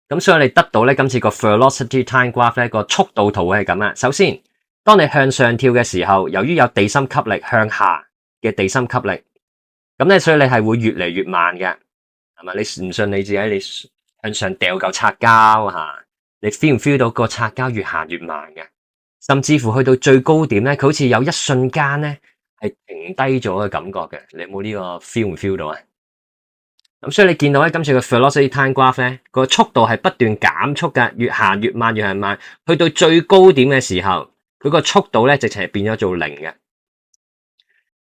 咁所以你得到咧今次個 velocity time graph 咧個速度圖會係咁啊。首先，當你向上跳嘅時候，由於有地心吸力向下嘅地心吸力，咁咧所以你係會越嚟越慢嘅，係嘛？你唔信你自己，你向上掉嚿擦膠吓。你 feel 唔 feel 到個擦膠越行越慢嘅，甚至乎去到最高點咧，佢好似有一瞬間咧係停低咗嘅感覺嘅。你有冇呢個 feel 唔 feel 到啊？咁所以你見到咧，今次嘅 velocity time graph 咧個速度係不斷減速嘅，越行越慢，越行越慢，去到最高點嘅時候，佢個速度咧直情係變咗做0嘅。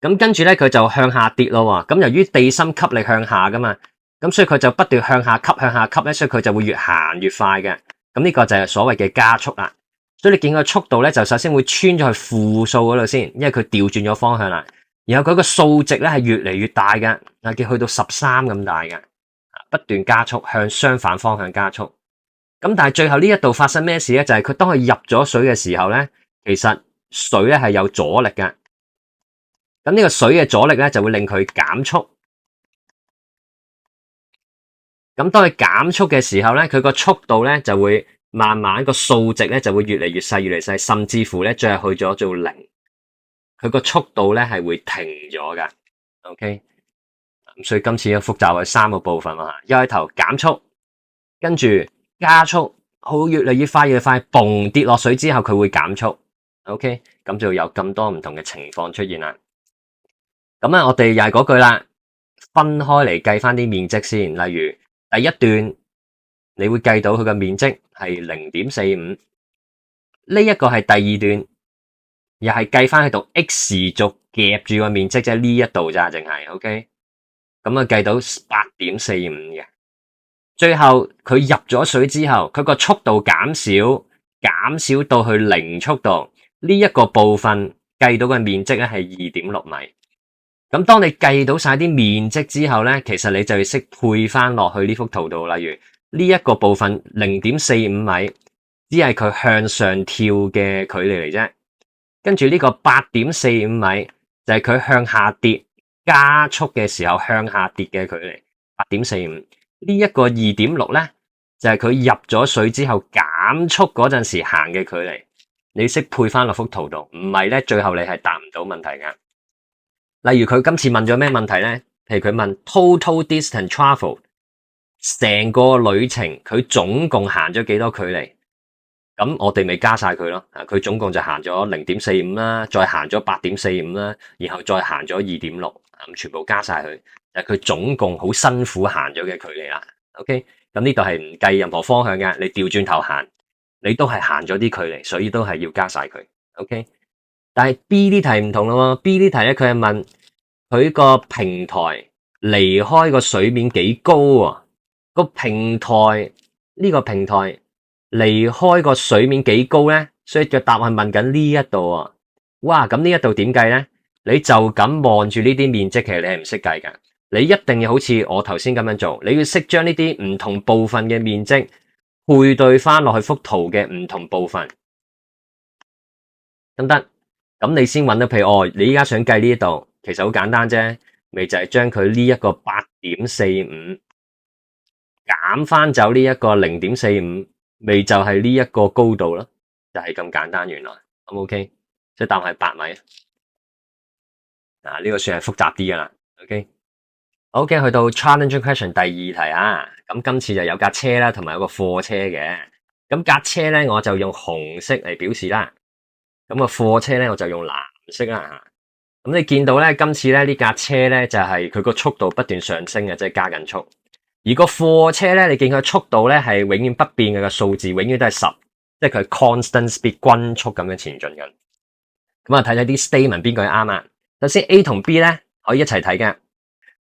咁跟住咧佢就向下跌咯。咁由於地心吸力向下噶嘛，咁所以佢就不斷向下吸咧，所以佢就會越行越快嘅。咁呢個就係所謂嘅加速啦，所以你見個速度咧就首先會穿咗去負數嗰度先，因為佢調轉咗方向啦。然後佢個數值咧係越嚟越大嘅，叫去到13咁大嘅，不斷加速向相反方向加速。咁但係最後呢一度發生咩事咧？就係佢當佢入咗水嘅時候咧，其實水咧係有阻力嘅。咁呢個水嘅阻力咧就會令佢減速。咁當佢減速嘅時候咧，佢個速度咧就會慢慢個數值咧就會越嚟越細，越嚟越細，甚至乎咧最後去咗做0。佢個速度咧係會停咗噶。OK， 咁所以今次嘅複雜係3個部分啊。一開頭減速，跟住加速，好越嚟越快，越快，嘣跌落水之後佢會減速。OK， 咁就有咁多唔同嘅情況出現啦。咁啊，我哋又係嗰句啦，分開嚟計翻啲面積先，例如。第一段你會計到佢嘅面積係 0.45， 呢一個係第二段，又係計翻喺度 X 軸夾住個面積，即係呢一度咋，淨係 OK， 咁啊計到 8.45 嘅。最後佢入咗水之後，佢個速度減少到去0速度，呢一個部分計到嘅面積咧係 2.6 米。咁當你計到晒啲面積之後咧，其實你就要識配翻落去呢幅圖度。例如呢一個部分 0.45 米，只係佢向上跳嘅距離嚟啫。跟住呢個 8.45 米就係佢向下跌加速嘅時候向下跌嘅距離。8.45呢一個 2.6 咧就係佢入咗水之後減速嗰陣時行嘅距離。你識配翻落幅圖度，唔係咧最後你係答唔到問題㗎。例如佢今次問咗咩問題咧？譬如佢問 total distance travel 成個旅程佢總共行咗幾多距離？咁我哋咪加晒佢咯。佢總共就行咗0.45啦，再行咗8.45啦，然後再行咗2.6，咁全部加晒佢，就係佢總共好辛苦行咗嘅距離啦。OK，咁呢度係唔計任何方向嘅，你調轉頭行，你都係行咗啲距離，所以都係要加晒佢。OK，但係 B 呢題唔同咯，B 呢題咧佢係問佢個平台離開個水面幾高啊？個平台呢個平台離開個水面幾高咧？所以個答案問緊呢一度啊！哇，咁呢一度點計咧？你就咁望住呢啲面積，其實你係唔識計噶。你一定要好似我頭先咁樣做，你要識將呢啲唔同部分嘅面積配對翻落去幅圖嘅唔同部分，得唔得？咁你先揾到，譬如你依家想計呢一度，其實好簡單啫，咪就係將佢呢一個8.45減翻走呢一個0.45，咪就係呢一個高度咯，就係咁簡單原來。咁 OK，即係答案係8米。呢個算係複雜啲噶啦。OK，去到 challenge question 第2題啊。咁今次就有架車啦，同埋有個貨車嘅。咁架車咧，我就用紅色嚟表示啦。咁個貨車咧，我就用藍色啦。咁你見到咧，今次咧呢架車咧就係佢個速度不斷上升嘅，即係加緊速。而個貨車咧，你見佢速度咧係永遠不變嘅，個數字永遠都係10，即係佢 constant speed 均速咁樣前進緊。咁啊，睇睇啲 statement 邊個係啱啊？首先 A 同 B 咧可以一齊睇嘅。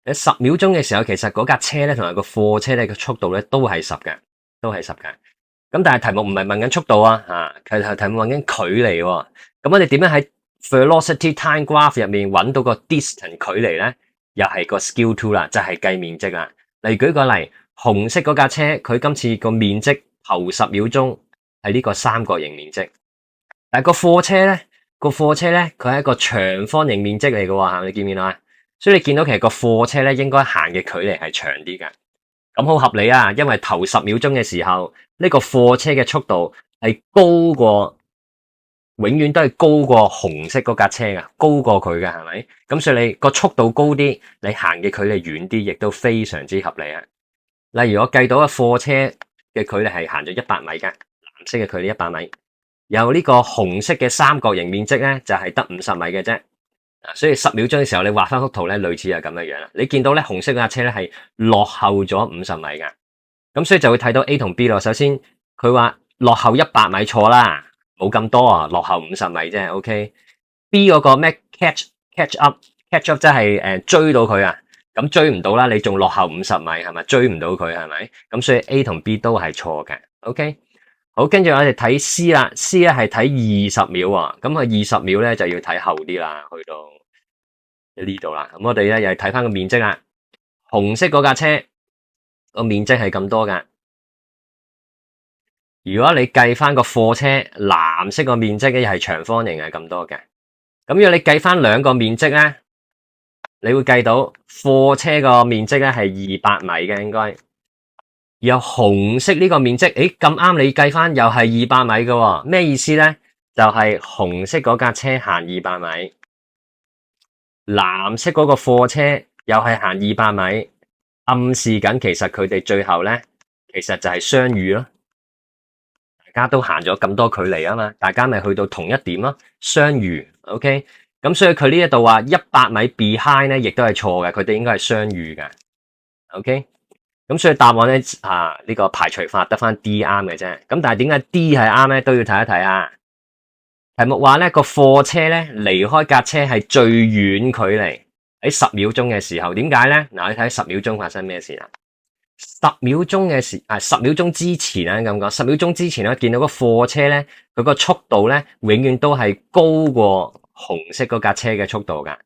喺10秒鐘嘅時候，其實嗰架車咧同埋個貨車咧嘅速度咧都係10嘅，都係10嘅。咁但係題目唔係問緊速度啊，其實題目問緊距離。咁我哋點樣喺 velocity time graph 入面揾到個 distance 距離咧？又係個 skill 2啦，就係計面積啦。例如舉個例，紅色嗰架車佢今次個面積頭10秒鐘係呢個三角形面積，但係個貨車咧佢係一個長方形面積嚟嘅喎，你見唔見啊？所以你見到其實個貨車咧應該行嘅距離係長啲嘅，咁好合理啊，因為頭10秒鐘嘅時候呢個貨車嘅速度係高過，永遠都係高過紅色嗰架車嘅，高過佢嘅係咪？咁所以你個速度高啲，你行嘅距離遠啲，亦都非常之合理啊。例如我計到個貨車嘅距離係行咗100米嘅，藍色嘅距離100米，有呢個紅色嘅三角形面積咧就係得50米嘅啫。所以10秒鐘嘅時候，你畫翻幅圖咧，類似係咁樣樣啦。你見到咧紅色嗰架車咧係落後咗50米嘅，咁所以就會睇到 A 同 B 咯。首先佢話落後100米錯啦，冇咁多啊，落後50米啫。OK，B 嗰個咩 catch up 即係追到佢啊，咁追唔到啦，你仲落後50米係咪？追唔到佢係咪？咁所以 A 同 B 都係錯嘅。OK。好，跟住我哋睇 C 啦，C 咧係睇20秒啊，咁佢20秒咧就要睇後啲啦，去到呢度啦。咁我哋咧又係睇翻個面積啦，紅色嗰架車個面積係咁多噶，如果你計翻個貨車藍色個面積咧係長方形係咁多嘅，咁如果你計翻兩個面積咧，你會計到貨車個面積咧係200米嘅應該。有紅色呢個面積，咁啱你計翻又係200米嘅，咩意思咧？就係紅色嗰架車行200米，藍色嗰個貨車又係行200米，暗示緊其實佢哋最後咧，其實就係相遇咯。大家都行咗咁多距離啊嘛，大家咪去到同一點咯，相遇。OK，咁所以佢呢一度話100米 behind 咧，亦都係錯嘅，佢哋應該係相遇嘅。OK。咁所以答案咧呢個排除法得翻 D 啱嘅啫。咁但係點解 D 係啱咧？都要睇一睇啊。題目話咧個貨車咧離開架車係最遠距離喺10秒鐘嘅時候，點解咧？嗱，你睇10秒鐘發生咩事啊？10秒鐘嘅時10秒鐘之前啊咁講，10秒鐘之前咧見到個貨車咧佢個速度咧永遠都係高過紅色嗰架車嘅速度噶。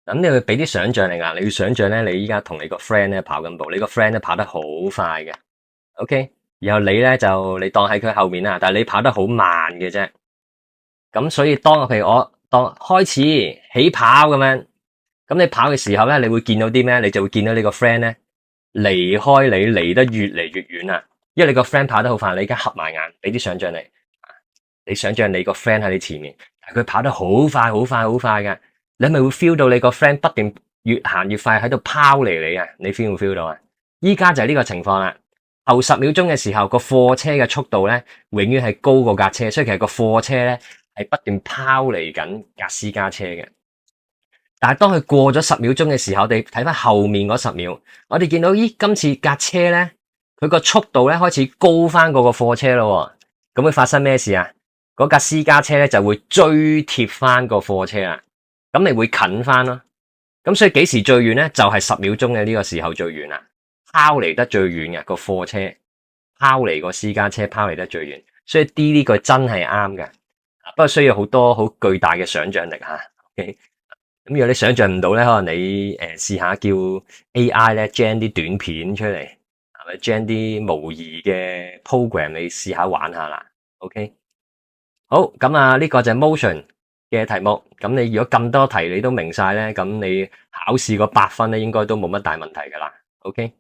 咁你要俾啲想象力啊！你要想象咧，你依家同你個 friend 咧跑緊步，你個 friend 咧跑得好快嘅，OK，然後你咧就你當喺佢後面啦，但係你跑得好慢嘅啫。咁所以譬如我當開始起跑咁樣，咁你跑嘅時候咧，你會見到啲咩？你就會見到你個 friend 咧離開你，離得越嚟越遠啦。因為你個 friend 跑得好快，你而家合埋眼，俾啲想象力。你想象你個 friend 喺你前面，但係佢跑得好快，好快，好快嘅。你係咪會 feel 到你個 friend 不斷越行越快喺度拋離你啊？你 feel 唔 feel 到啊？依家就係呢個情況啦。後10秒鐘嘅時候，個貨車嘅速度咧，永遠係高過架車，所以其實個貨車咧係不斷拋離緊架私家車嘅。但係當佢過咗10秒鐘嘅時候，我哋睇翻後面嗰10秒，我哋見到咦，今次架車咧，佢個速度咧開始高翻過個貨車咯。咁會發生咩事啊？嗰架私家車咧就會追貼翻個貨車啦，咁你會近翻咯。咁所以幾時最遠咧？就係10秒鐘嘅呢個時候最遠啦。拋離得最遠嘅個貨車，拋離個私家車，拋離得最遠。所以 D 呢句真係啱嘅，不過需要好多好巨大嘅想像力吓。OK，咁如果你想像唔到咧，可能你試下叫 AI 咧 gen 啲短片出嚟，或者 gen 啲模擬嘅 program，你試下玩下啦。OK，好，咁啊呢個就係 motion 嘅題目。咁你如果咁多題你都明晒咧，咁你考試個8分咧應該都冇乜大問題噶啦。OK。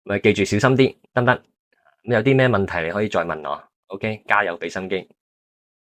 咪記住小心啲，得唔得？咁有啲咩問題你可以再問我。OK，加油，俾心機。